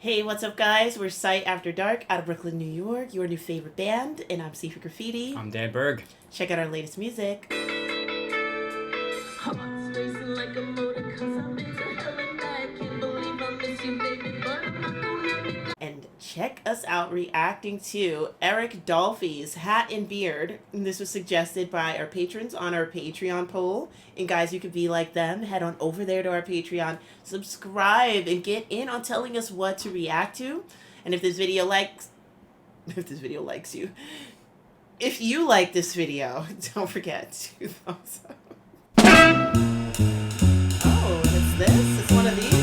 Hey, what's up, guys? We're Sight After Dark out of Brooklyn, New York, your new favorite band, and I'm Sifa Graffiti. I'm Berg. Check out our latest music. And check us out reacting to Dolphy's Hat and Beard. And this was suggested by our patrons on our Patreon poll. And guys, you could be like them. Head on over there to our Patreon, subscribe, and get in on telling us what to react to. And if this video likes you, if you like this video, don't forget to thumbs up. Oh, it's this? It's one of these?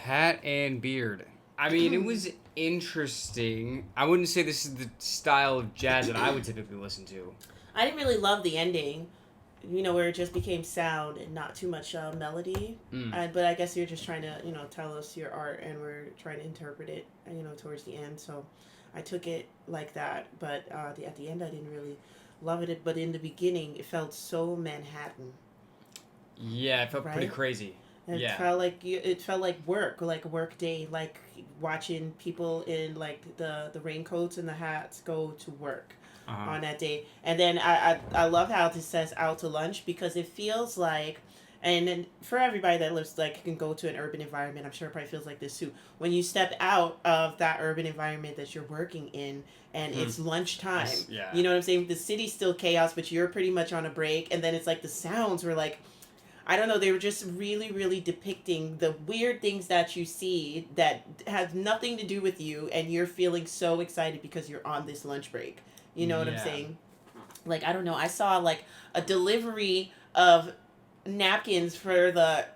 Hat and beard. I mean, it was interesting. I wouldn't say this is the style of jazz that I would typically listen to. I didn't really love the ending, where it just became sound and not too much melody. But I guess you're just trying to, tell us your art, and we're trying to interpret it, towards the end. So I took it like that. But at the end, I didn't really love it. But in the beginning, it felt so Manhattan. Yeah, it felt pretty crazy. It felt like work, like a work day, like watching people in like the raincoats and the hats go to work on that day. And then I love how this says out to lunch, because it feels like, and then for everybody that lives, like, can go to an urban environment, I'm sure it probably feels like this too. When you step out of that urban environment that you're working in, and it's lunchtime, you know what I'm saying? The city's still chaos, but you're pretty much on a break. And then it's like the sounds were like, I don't know, they were just really, really depicting the weird things that you see that have nothing to do with you, and you're feeling so excited because you're on this lunch break. You know what I'm saying? Like, I don't know, I saw like a delivery of napkins for the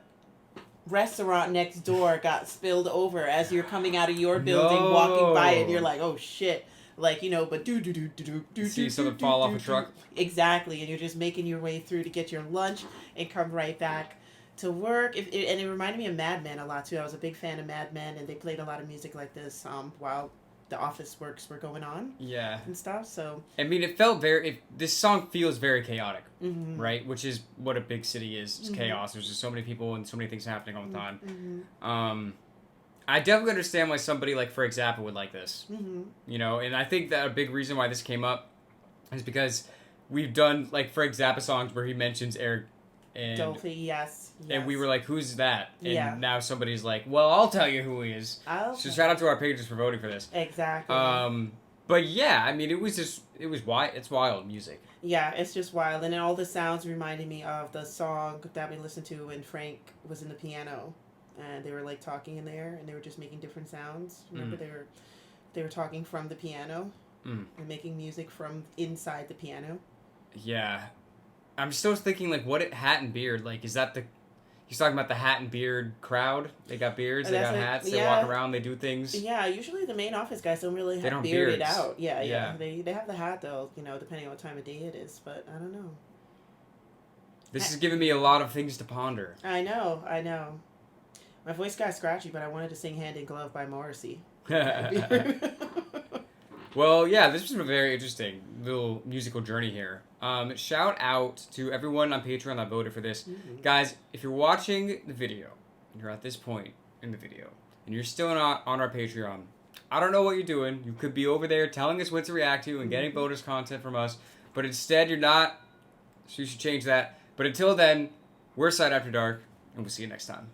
restaurant next door got spilled over as you're coming out of your building, walking by, and you're like, oh shit. Like, but see something fall off a truck. Exactly, and you're just making your way through to get your lunch and come right back to work. And it reminded me of Mad Men a lot too. I was a big fan of Mad Men, and they played a lot of music like this while the office works were going on. Yeah. And stuff. So I mean, it felt this song feels very chaotic, right? Which is what a big city is. It's chaos. There's just so many people and so many things happening all the time. I definitely understand why somebody like Frank Zappa would like this. And I think that a big reason why this came up is because we've done like Frank Zappa songs where he mentions Eric and Dolphy, yes. And we were like, who's that? And now somebody's like, well, I'll tell you who he is. So shout out to our pages for voting for this. Exactly. But yeah, I mean, it's wild music. Yeah, it's just wild. And then all the sounds reminded me of the song that we listened to when Frank was in the piano. And they were like talking in there, and they were just making different sounds. Remember, they were talking from the piano and making music from inside the piano. Yeah, I'm still thinking like, what hat and beard? Like, is that he's talking about the hat and beard crowd? They got beards, they got hats, they walk around, they do things. Yeah, usually the main office guys don't really have bearded out. Yeah. They have the hat though, depending on what time of day it is. But I don't know. This is giving me a lot of things to ponder. I know. My voice got scratchy, but I wanted to sing Hand in Glove by Morrissey. Well, yeah, this was a very interesting little musical journey here. Shout out to everyone on Patreon that voted for this. Guys, if you're watching the video, and you're at this point in the video, and you're still not on our Patreon, I don't know what you're doing. You could be over there telling us what to react to and getting bonus content from us, but instead you're not, so you should change that. But until then, we're S.A.D After Dark, and we'll see you next time.